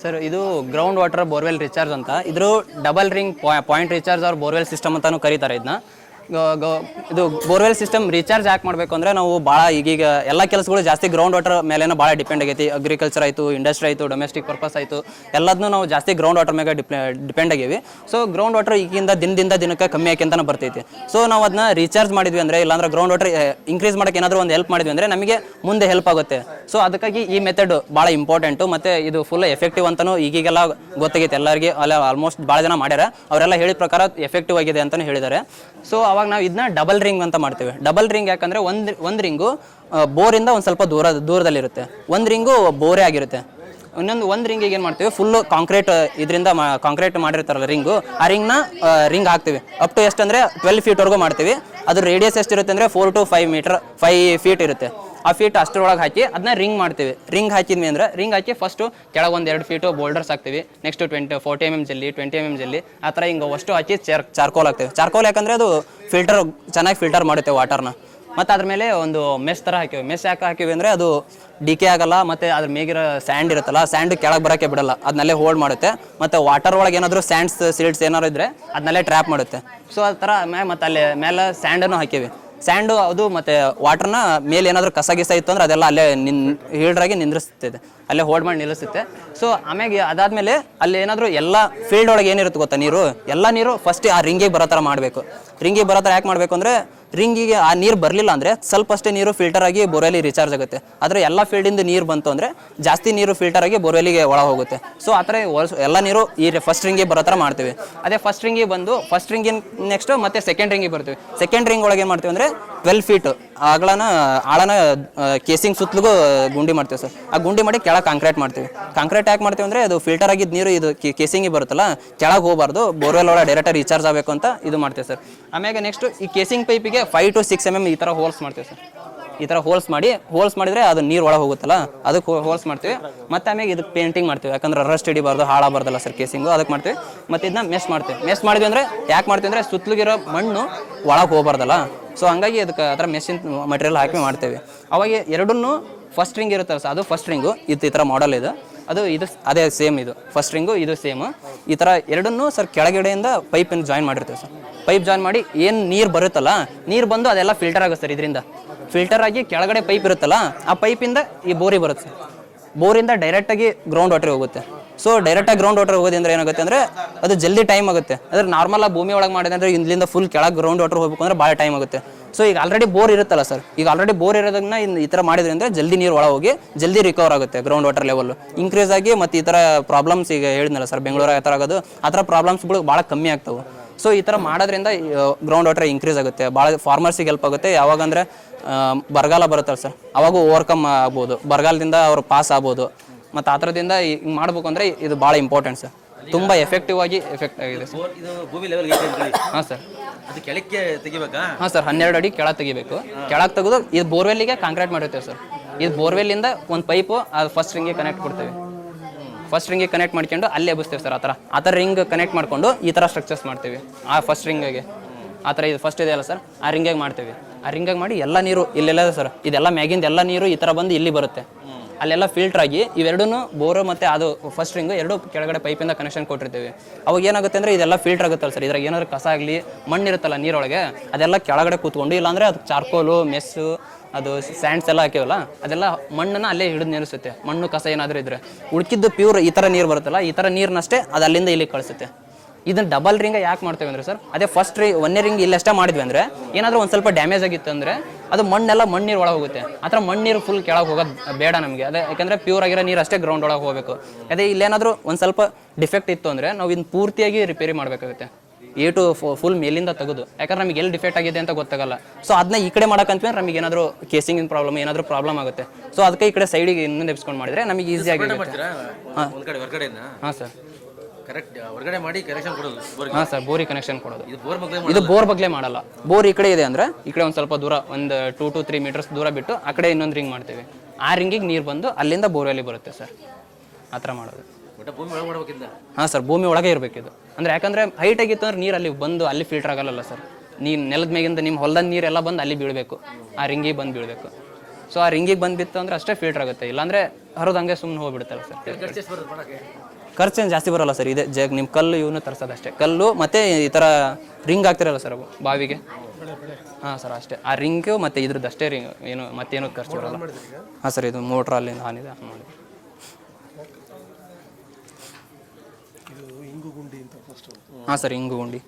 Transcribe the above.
Sir ಇದು ground water borewell recharge ಅಂತ. ಇದ್ರ ಡಬಲ್ ರಿಂಗ್ ಪಾಯಿಂಟ್ ರಿಚಾರ್ಜ್ ಅವ್ರ ಬೋರ್ವೆಲ್ ಸಿಸ್ಟಮ್ ಅಂತಾನು ಕರೀತಾರೆ ಇದನ್ನ. ಇದು ಬೋರ್ವೆಲ್ ಸಿಸ್ಟಮ್ ರೀಚಾರ್ಜ್ ಯಾಕೆ ಮಾಡಬೇಕು ಅಂದರೆ ನಾವು ಭಾಳ ಈಗೀಗ ಎಲ್ಲ ಕೆಲಸಗಳು ಜಾಸ್ತಿ ಗ್ರೌಂಡ್ ವಾಟರ್ ಮೇಲೇನೋ ಭಾಳ ಡಿಪೆಂಡ್ ಆಗೈತಿ. ಅಗ್ರಿಕಲ್ಚರ್ ಆಯಿತು, ಇಂಡಸ್ಟ್ರಿ ಆಯಿತು, ಡೊಮೆಸ್ಟಿಕ್ ಪರ್ಪಸ್ ಆಯಿತು, ಎಲ್ಲದನ್ನೂ ನಾವು ಜಾಸ್ತಿ ಗ್ರೌಂಡ್ ವಾಟರ್ ಮೇಲೆ ಡಿಪೆಂಡ್ ಆಗೀವಿ. ಸೊ ಗ್ರೌಂಡ್ ವಾಟರ್ ಈಗಿಂದ ದಿನಕ್ಕೆ ಕಮ್ಮಿ ಆಕೆಂತಾನೆ ಬರ್ತೈತಿ. ಸೊ ನಾವು ಅದನ್ನ ರೀಚಾರ್ಜ್ ಮಾಡಿದ್ವಿ ಅಂದರೆ, ಇಲ್ಲಾಂದ್ರೆ ಗ್ರೌಂಡ್ ವಾಟರ್ ಇನ್ಕ್ರೀಸ್ ಮಾಡೋಕೆ ಏನಾದರೂ ಒಂದು ಹೆಲ್ಪ್ ಮಾಡಿದ್ವಿ ಅಂದರೆ ನಮಗೆ ಮುಂದೆ ಹೆಲ್ಪ್ ಆಗುತ್ತೆ. ಸೊ ಅದಕ್ಕಾಗಿ ಈ ಮೆಥಡ್ ಭಾಳ ಇಂಪಾರ್ಟೆಂಟು. ಮತ್ತು ಇದು ಫುಲ್ ಎಫೆಕ್ಟಿವ್ ಅಂತಲೂ ಈಗೀಗೆಲ್ಲ ಗೊತ್ತಾಗೈತೆ ಎಲ್ಲರಿಗೆ. ಆಲ್ಮೋಸ್ಟ್ ಭಾಳ ಜನ ಮಾಡ್ಯಾರ, ಅವರೆಲ್ಲ ಹೇಳಿದ ಪ್ರಕಾರ ಎಫೆಕ್ಟಿವ್ ಆಗಿದೆ ಅಂತಲೂ ಹೇಳಿದ್ದಾರೆ. ಸೊ ಅವಾಗ ನಾವು ಇದನ್ನ ಡಬಲ್ ರಿಂಗ್ ಅಂತ ಮಾಡ್ತೀವಿ. ಡಬಲ್ ರಿಂಗ್ ಯಾಕಂದರೆ ಒಂದು ರಿಂಗು ಬೋರಿಂದ ಒಂದು ಸ್ವಲ್ಪ ದೂರದಲ್ಲಿರುತ್ತೆ, ಒಂದು ರಿಂಗು ಬೋರೇ ಆಗಿರುತ್ತೆ. ಒಂದು ರಿಂಗಿಗೆ ಏನು ಮಾಡ್ತೀವಿ, ಫುಲ್ಲು ಕಾಂಕ್ರೀಟ್ ಇದರಿಂದ ಕಾಂಕ್ರೀಟ್ ಮಾಡಿರ್ತಾರಲ್ಲ ರಿಂಗು, ಆ ರಿಂಗ್ ಹಾಕ್ತೀವಿ. ಅಪ್ ಟು ಎಷ್ಟು ಅಂದರೆ 12 ಫೀಟ್ವರೆಗೂ ಮಾಡ್ತೀವಿ. ಅದು ರೇಡಿಯಸ್ ಎಷ್ಟಿರುತ್ತೆ ಅಂದರೆ 4 to 5 ಫೀಟ್ ಇರುತ್ತೆ. ಆ ಫೀಟ್ ಅಷ್ಟರೊಳಗೆ ಹಾಕಿ ಅದನ್ನ ರಿಂಗ್ ಮಾಡ್ತೀವಿ. ರಿಂಗ್ ಹಾಕಿದ್ವಿ ಅಂದರೆ ರಿಂಗ್ ಹಾಕಿ ಫಸ್ಟು ಕೆಳಗೆ 1-2 ಫೀಟು ಬೋಲ್ಡರ್ಸ್ ಹಾಕ್ತೀವಿ. ನೆಕ್ಸ್ಟ್ 40 mm ಜಲ್ಲಿ, 20 mm ಜಲ್ಲಿ, ಆ ಥರ ಹಿಂಗೆ ಅಷ್ಟು ಹಾಕಿ ಚಾರ್ಕೋಲ್ ಹಾಕ್ತೀವಿ. ಚಾರ್ಕೋಲ್ ಯಾಕಂದರೆ ಅದು ಚೆನ್ನಾಗಿ ಫಿಲ್ಟರ್ ಮಾಡುತ್ತೆ ವಾಟರ್ನ. ಮತ್ತು ಅದ್ರ ಮೇಲೆ ಒಂದು ಮೆಸ್ ಥರ ಹಾಕಿವಿ. ಮೆಸ್ ಯಾಕೆ ಹಾಕಿವಿ ಅಂದರೆ ಅದು ಡಿಕೆ ಆಗಲ್ಲ, ಮತ್ತು ಅದ್ರ ಮೇಗಿರೋ ಸ್ಯಾಂಡ್ ಇರುತ್ತಲ್ಲ, ಸ್ಯಾಂಡ್ ಕೆಳಗೆ ಬರೋಕ್ಕೆ ಬಿಡಲ್ಲ, ಅದನ್ನಲ್ಲೇ ಹೋಲ್ಡ್ ಮಾಡುತ್ತೆ. ಮತ್ತು ವಾಟರ್ ಒಳಗೆ ಏನಾದರೂ ಸೀಡ್ಸ್ ಏನಾದ್ರು ಇದ್ದರೆ ಅದನ್ನಲ್ಲೇ ಟ್ರ್ಯಾಪ್ ಮಾಡುತ್ತೆ. ಸೊ ಆ ಥರ ಮತ್ತು ಅಲ್ಲಿ ಮೇಲೆ ಸ್ಯಾಂಡನ್ನು ಹಾಕಿವಿ. ಸ್ಯಾಂಡು ಅದು ಮತ್ತು ವಾಟರ್ನ ಮೇಲೆ ಏನಾದರೂ ಕಸ ಇತ್ತು ಅಂದರೆ ಅದೆಲ್ಲ ಅಲ್ಲೇ ಹೀಲ್ಡ್ರಾಗಿ ನಿಂದ್ರಿಸ್ತಿದೆ, ಅಲ್ಲೇ ಹೋಲ್ಡ್ ಮಾಡಿ ನಿಲ್ಲಿಸುತ್ತೆ. ಸೊ ಆಮೇಲೆ ಅದಾದಮೇಲೆ ಅಲ್ಲಿ ಏನಾದರೂ ಎಲ್ಲ ಫೀಲ್ಡ್ ಒಳಗೆ ಏನಿರುತ್ತೆ ಗೊತ್ತಾ, ಎಲ್ಲ ನೀರು ಫಸ್ಟ್ ಆ ರಿಂಗಿಗೆ ಬರೋ ಥರ ಮಾಡಬೇಕು. ರಿಂಗಿಗೆ ಬರೋ ಥರ ಯಾಕೆ ಮಾಡಬೇಕು ಅಂದರೆ, ರಿಂಗಿಗೆ ಆ ನೀರು ಬರಲಿಲ್ಲ ಅಂದರೆ ಸ್ವಲ್ಪ ಅಷ್ಟೇ ನೀರು ಫಿಲ್ಟರ್ ಆಗಿ ಬೋರ್ವೆಲಿ ರೀಚಾರ್ಜ್ ಆಗುತ್ತೆ. ಆದರೆ ಎಲ್ಲ ಫೀಲ್ಡಿಂದ ನೀರು ಬಂತು ಅಂದರೆ ಜಾಸ್ತಿ ನೀರು ಫಿಲ್ಟರ್ ಆಗಿ ಬೋರ್ವೆಲಿಗೆ ಒಳ ಹೋಗುತ್ತೆ. ಸೊ ಆ ಥರ ಎಲ್ಲ ನೀರು ಈ ಫಸ್ಟ್ ರಿಂಗಿಗೆ ಬರೋ ಥರ ಮಾಡ್ತೀವಿ. ಅದೇ ಫಸ್ಟ್ ರಿಂಗಿಗೆ ಬಂದು ಫಸ್ಟ್ ರಿಂಗಿನ ನೆಕ್ಸ್ಟು ಮತ್ತೆ ಸೆಕೆಂಡ್ ರಿಂಗಿಗೆ ಬರ್ತೀವಿ. ಸೆಕೆಂಡ್ ರಿಂಗ್ ಒಳಗೆ ಏನು ಮಾಡ್ತೀವಿ ಅಂದರೆ 12 ಫೀಟ್ ಆಳನ ಕೇಸಿಂಗ್ ಸುತ್ತಲಿಗೂ ಗುಂಡಿ ಮಾಡ್ತೀವಿ ಸರ್. ಆ ಗುಂಡಿ ಮಾಡಿ ಕೆಳಗೆ ಕಾಂಕ್ರೀಟ್ ಮಾಡ್ತೀವಿ. ಕಾಂಕ್ರೀಟ್ ಯಾಕೆ ಮಾಡ್ತೀವಿ ಅಂದರೆ ಅದು ಫಿಲ್ಟರ್ ಆಗಿದ್ದ ನೀರು ಇದು ಕೇಸಿಂಗಿಗೆ ಬರುತ್ತಲ್ಲ, ಕೆಳಗೆ ಹೋಗಬಾರ್ದು, ಬೋರ್ವೆಲ್ ಒಳಗೆ ಡೈರೆಕ್ಟಾಗಿ ರೀಚಾರ್ಜ್ ಆಗಬೇಕು ಅಂತ ಇದು ಮಾಡ್ತೀವಿ ಸರ್. ಆಮೇಲೆ ನೆಕ್ಸ್ಟ್ ಈ ಕೇಸಿಂಗ್ ಪೈಪಿಗೆ 5 to 6 mm ಈ ಥರ ಹೋಲ್ಸ್ ಮಾಡ್ತೀವಿ ಸರ್. ಈ ಥರ ಹೋಲ್ಸ್ ಮಾಡಿದರೆ ಅದು ನೀರು ಒಳಗೆ ಹೋಗುತ್ತಲ್ಲ, ಅದಕ್ಕೆ ಹೋಲ್ಸ್ ಮಾಡ್ತೀವಿ. ಮತ್ತು ಆಮೇಲೆ ಇದಕ್ಕೆ ಪೇಂಟಿಂಗ್ ಮಾಡ್ತೀವಿ, ಯಾಕಂದ್ರೆ ರಸ್ಟ್ ಹಿಡಿಬಾರ್ದು, ಹಾಳಾಗಬಾರ್ದಲ್ಲ ಸರ್ ಕೇಸಿಂಗು, ಅದಕ್ಕೆ ಮಾಡ್ತೀವಿ. ಮತ್ತು ಇದನ್ನ ಮೆಸ್ ಮಾಡ್ತೀವಿ. ಮೆಸ್ ಮಾಡಿದ್ವಿ ಅಂದರೆ ಯಾಕೆ ಮಾಡ್ತೀವಿ ಅಂದರೆ ಸುತ್ತಲಿಗಿರೋ ಮಣ್ಣು ಒಳಗೆ ಹೋಗಬಾರ್ದಲ್ಲ. ಸೊ ಹಂಗಾಗಿ ಅದಕ್ಕೆ ಆ ಥರ ಮೆಸ್ಸಿನ ಮಟೀರಿಯಲ್ ಹಾಕಿ ಮಾಡ್ತೇವೆ. ಅವಾಗ ಎರಡನ್ನೂ ಫಸ್ಟ್ ರಿಂಗ್ ಇರುತ್ತಲ್ಲ ಸರ್, ಅದು ಫಸ್ಟ್ ರಿಂಗು ಇದು ಈ ಥರ ಮಾಡಲ್ ಇದು ಅದೇ ಸೇಮ್ ಇದು ಫಸ್ಟ್ ರಿಂಗು ಇದು ಸೇಮ್. ಈ ಥರ ಎರಡನ್ನೂ ಸರ್ ಕೆಳಗಡೆಯಿಂದ ಪೈಪನ್ನು ಜಾಯಿನ್ ಮಾಡಿರ್ತೀವಿ ಸರ್. ಪೈಪ್ ಜಾಯಿನ್ ಮಾಡಿ ಏನು ನೀರು ಬರುತ್ತಲ್ಲ, ನೀರು ಬಂದು ಅದೆಲ್ಲ ಫಿಲ್ಟರ್ ಆಗುತ್ತೆ ಸರ್. ಇದರಿಂದ ಫಿಲ್ಟರ್ ಆಗಿ ಕೆಳಗಡೆ ಪೈಪ್ ಇರುತ್ತಲ್ಲ, ಆ ಪೈಪಿಂದ ಈ ಬೋರಿಗೆ ಬರುತ್ತೆ ಸರ್. ಬೋರಿಂದ ಡೈರೆಕ್ಟಾಗಿ ಗ್ರೌಂಡ್ ವಾಟರ್ ಹೋಗುತ್ತೆ. ಸೊ ಡೈರೆಕ್ಟಾಗಿ ಗ್ರೌಂಡ್ ವಾಟರ್ ಹೋಗೋದ್ರಿಂದ ಏನಾಗುತ್ತೆ ಅಂದರೆ ಅದು ಜಲ್ದಿ ಟೈಮ್ ಆಗುತ್ತೆ. ಅಂದರೆ ನಾರ್ಮಲಾಗಿ ಭೂಮಿ ಒಳಗೆ ಮಾಡಿದೆ ಅಂದರೆ ಇಲ್ಲಿಂದ ಫುಲ್ ಕೆಳಗೆ ಗ್ರೌಂಡ್ ವಾಟರ್ ಹೋಗ್ಬೇಕು ಅಂದರೆ ಭಾಳ ಟೈಮ್ ಆಗುತ್ತೆ. ಸೊ ಈಗ ಆಲ್ರೆಡಿ ಬೋರ್ ಇರುತ್ತಲ್ಲ ಸರ್, ಈಗ ಆಲ್ರೆಡಿ ಬೋರ್ ಇರೋದನ್ನ ಈ ಥರ ಮಾಡಿದ್ರಿಂದ ಜಲ್ದಿ ನೀರು ಒಳಗೆ ಹೋಗಿ ಜಲ್ದಿ ರಿಕವರ್ ಆಗುತ್ತೆ, ಗ್ರೌಂಡ್ ವಾಟರ್ ಲೆವೆಲ್ ಇನ್ಕ್ರೀಸ್ ಆಗಿ. ಮತ್ತು ಈ ಥರ ಪ್ರಾಬ್ಲಮ್ಸ್ ಈಗ ಹೇಳಿದ್ನಲ್ಲ ಸರ್, ಬೆಂಗಳೂರು ಆ ಥರ ಆಗೋದು, ಆ ಥರ ಪ್ರಾಬ್ಲಮ್ಸ್ಗಳು ಭಾಳ ಕಮ್ಮಿ ಆಗ್ತವೆ. ಸೊ ಈ ಥರ ಮಾಡೋದ್ರಿಂದ ಗ್ರೌಂಡ್ ವಾಟರ್ ಇನ್ಕ್ರೀಸ್ ಆಗುತ್ತೆ, ಭಾಳ ಫಾರ್ಮರ್ಸಿಗೆ ಹೆಲ್ಪ್ ಆಗುತ್ತೆ. ಯಾವಾಗಂದರೆ ಬರಗಾಲ ಬರುತ್ತಲ್ಲ ಸರ್, ಅವಾಗ ಓವರ್ಕಮ್ ಆಗ್ಬೋದು, ಬರಗಾಲದಿಂದ ಅವ್ರು ಪಾಸ್ ಆಗ್ಬೋದು. ಮತ್ತು ಆ ಥರದಿಂದ ಹಿಂಗೆ ಮಾಡ್ಬೇಕು ಅಂದರೆ ಇದು ಭಾಳ ಇಂಪಾರ್ಟೆಂಟ್ ಸರ್. ತುಂಬ ಎಫೆಕ್ಟಿವ್ ಆಗಿದೆ ಸರ್. ಹಾಂ ಸರ್, ಅದು ಕೆಳಕ್ಕೆ ತೆಗಿಬೇಕಾ? ಹಾಂ ಸರ್, 12 ಅಡಿ ಕೆಳಗೆ ತೆಗಿಬೇಕು. ಕೆಳಗೆ ತೆಗೆದು ಇದು ಬೋರ್ವೆಲ್ಲಿಗೆ ಕಾಂಕ್ರೀಟ್ ಮಾಡಿರ್ತೇವೆ ಸರ್. ಇದು ಬೋರ್ವೆಲ್ಲಿಂದ ಒಂದು ಪೈಪು ಅದು ಫಸ್ಟ್ ರಿಂಗಿಗೆ ಕನೆಕ್ಟ್ ಕೊಡ್ತೇವೆ. ಫಸ್ಟ್ ರಿಂಗಿಗೆ ಕನೆಕ್ಟ್ ಮಾಡ್ಕೊಂಡು ಅಲ್ಲೇ ಎಬ್ಬಿಸ್ತೇವೆ ಸರ್. ಆ ಥರ ರಿಂಗ್ ಕನೆಕ್ಟ್ ಮಾಡಿಕೊಂಡು ಈ ಥರ ಸ್ಟ್ರಕ್ಚರ್ಸ್ ಮಾಡ್ತೀವಿ ಆ ಫಸ್ಟ್ ರಿಂಗಿಗೆ. ಆ ಥರ ಇದು ಫಸ್ಟ್ ಇದೆಯಲ್ಲ ಸರ್, ಆ ರಿಂಗಿಗೆ ಮಾಡ್ತೀವಿ. ಆ ರಿಂಗಿಗೆ ಮಾಡಿ ಎಲ್ಲ ನೀರು ಇಲ್ಲೆಲ್ಲ ಸರ್, ಇದೆಲ್ಲ ಮ್ಯಾಗಿಂದ ಎಲ್ಲ ನೀರು ಈ ಥರ ಬಂದು ಇಲ್ಲಿ ಬರುತ್ತೆ. ಅಲ್ಲೆಲ್ಲ ಫಿಲ್ಟರ್ ಆಗಿ ಇವೆರಡೂ ಬೋರು ಮತ್ತು ಅದು ಫಸ್ಟ್ ರಿಂಗು ಎರಡು ಕೆಳಗಡೆ ಪೈಪಿಂದ ಕನೆಕ್ಷನ್ ಕೊಟ್ಟಿರ್ತೀವಿ. ಅವಾಗ ಏನಾಗುತ್ತೆ ಅಂದರೆ ಇದೆಲ್ಲ ಫಿಲ್ಟರ್ ಆಗುತ್ತಲ್ಲ ಸರ್. ಇದ್ರಾಗ ಏನಾದ್ರು ಕಸ ಆಗಲಿ ಮಣ್ಣಿರುತ್ತಲ್ಲ ನೀರೊಳಗೆ, ಅದೆಲ್ಲ ಕೆಳಗಡೆ ಕೂತ್ಕೊಂಡು, ಇಲ್ಲಾಂದರೆ ಅದು ಚಾರ್ಕೋಲು, ಮೆಸ್ಸು, ಅದು ಸ್ಯಾಂಡ್ಸ್ ಎಲ್ಲ ಹಾಕಿವಲ್ಲ, ಅದೆಲ್ಲ ಮಣ್ಣನ್ನು ಅಲ್ಲೇ ಹಿಡಿದು ನಿಲ್ಲಿಸುತ್ತೆ. ಮಣ್ಣು ಕಸ ಏನಾದರೂ ಇದ್ದರೆ ಉಳ್ಕಿದ್ದು ಪ್ಯೂರ್ ಈ ಥರ ನೀರು ಬರುತ್ತಲ್ಲ, ಈ ಥರ ನೀರನ್ನಷ್ಟೇ ಅದು ಅಲ್ಲಿಂದ ಇಲ್ಲಿ ಕಳಿಸುತ್ತೆ. ಇದನ್ನ ಡಬಲ್ ರಿಂಗ್ ಯಾಕೆ ಮಾಡ್ತೇವೆ ಅಂದರೆ ಸರ್, ಅದೇ ಫಸ್ಟ್ ಒಂದೇ ರಿಂಗ್ ಇಲ್ಲಷ್ಟೇ ಮಾಡಿದ್ವಿ ಅಂದರೆ ಏನಾದರೂ ಒಂದು ಸ್ವಲ್ಪ ಡ್ಯಾಮೇಜ್ ಆಗಿತ್ತು ಅಂದರೆ ಅದು ಮಣ್ಣೀರು ಒಳಗೆ ಹೋಗುತ್ತೆ. ಆ ಥರ ಮಣ್ಣೀರು ಫುಲ್ ಕೆಳಗೆ ಹೋಗೋದು ಬೇಡ ನಮಗೆ. ಅದೇ ಯಾಕಂದರೆ ಪ್ಯೂರ್ ಆಗಿರೋ ನೀರು ಅಷ್ಟೇ ಗ್ರೌಂಡ್ ಒಳಗೆ ಹೋಗಬೇಕು. ಅದೇ ಇಲ್ಲೇನಾದರೂ ಒಂದು ಸ್ವಲ್ಪ ಡಿಫೆಕ್ಟ್ ಇತ್ತು ಅಂದರೆ ನಾವು ಇದನ್ನ ಪೂರ್ತಿಯಾಗಿ ರಿಪೇರಿ ಮಾಡಬೇಕಾಗುತ್ತೆ, ಫುಲ್ ಮೇಲಿಂದ ತೆಗೆದು. ಯಾಕಂದ್ರೆ ನಮಗೆ ಎಲ್ಲಿ ಡಿಫೆಕ್ಟ್ ಆಗಿದೆ ಅಂತ ಗೊತ್ತಾಗಲ್ಲ. ಸೊ ಅದನ್ನ ಈ ಕಡೆ ಮಾಡೋಕ್ಕಂತಂದ್ರೆ ನಮಗೆ ಏನಾದರೂ ಕೇಸಿಂಗಿನ ಪ್ರಾಬ್ಲಮ್ ಏನಾದರೂ ಪ್ರಾಬ್ಲಮ್ ಆಗುತ್ತೆ. ಸೊ ಅದಕ್ಕೆ ಈ ಕಡೆ ಸೈಡಿಗೆ ಇನ್ನೊಂದು ಎಬ್ಸ್ಕೊಂಡು ಮಾಡಿದರೆ ನಮಗೆ ಈಸಿ ಆಗುತ್ತೆ. ಹಾಂ ಸರ್, ಕರೆಕ್ಟ್ ಹೊರಗಡೆ ಮಾಡಿ ಕನೆಕ್ಷನ್ ಕೊಡೋದು. ಹಾಂ ಸರ್, ಬೋರಿಗೆ ಕನೆಕ್ಷನ್ ಕೊಡೋದು. ಇದು ಬೋರ್ ಬಗ್ಲೇ ಮಾಡಲ್ಲ. ಬೋರ್ ಈ ಕಡೆ ಇದೆ ಅಂದರೆ ಈ ಕಡೆ ಒಂದು ಸ್ವಲ್ಪ ದೂರ, ಒಂದು 2 to 3 meters ದೂರ ಬಿಟ್ಟು ಆ ಕಡೆ ಇನ್ನೊಂದು ರಿಂಗ್ ಮಾಡ್ತೀವಿ. ಆ ರಿಂಗಿಗೆ ನೀರು ಬಂದು ಅಲ್ಲಿಂದ ಬೋರ್ವೆಲ್ಲಿ ಬರುತ್ತೆ ಸರ್. ಆ ಥರ ಮಾಡೋದು. ಹಾಂ ಸರ್, ಭೂಮಿ ಒಳಗೆ ಇರಬೇಕಿದು. ಅಂದರೆ ಯಾಕಂದರೆ ಹೈಟ್ ಆಗಿತ್ತು ಅಂದ್ರೆ ನೀರು ಅಲ್ಲಿ ಬಂದು ಅಲ್ಲಿ ಫಿಲ್ಟರ್ ಆಗಲ್ಲ ಸರ್. ನೀರು ನೆಲದ ಮೇಗಿಂದ ನಿಮ್ಮ ಹೊಲದ ನೀರೆಲ್ಲ ಬಂದು ಅಲ್ಲಿ ಬೀಳಬೇಕು, ಆ ರಿಂಗಿಗೆ ಬಂದು ಬೀಳಬೇಕು. ಸೊ ಆ ರಿಂಗಿಗೆ ಬಂದುಬಿತ್ತು ಅಂದರೆ ಅಷ್ಟೇ ಫಿಲ್ಟರ್ ಆಗುತ್ತೆ, ಇಲ್ಲಾಂದರೆ ಹರಿದಂಗೆ ಸುಮ್ಮನೆ ಹೋಗ್ಬಿಡುತ್ತಲ್ಲ ಸರ್. ಖರ್ಚು ಎಷ್ಟು ಬರುತ್ತೆ ಮಾಡೋಕ್ಕೆ? ಖರ್ಚೇನು ಜಾಸ್ತಿ ಬರೋಲ್ಲ ಸರ್, ಇದೆ ನಿಮ್ಮ ಕಲ್ಲು ಇವನು ತರಿಸೋದಷ್ಟೇ, ಕಲ್ಲು ಮತ್ತು ಈ ಥರ ರಿಂಗ್ ಆಗ್ತಿರಲ್ಲ ಸರ್ ಅವು ಬಾವಿಗೆ, ಹಾಂ ಸರ್ ಅಷ್ಟೇ. ಆ ರಿಂಗು ಮತ್ತು ಇದ್ರದ್ದು ಅಷ್ಟೇ ರಿಂಗ್, ಏನು ಮತ್ತೇನು ಖರ್ಚು ಬರೋಲ್ಲ. ಹಾಂ ಸರ್, ಇದು ಮೋಟ್ರ್ ಅಲ್ಲಿಂದ ಆನಿದೆ ಮಾಡಿ. ಹಾಂ ಸರ್, ಇಂಗು ಗುಂಡಿ.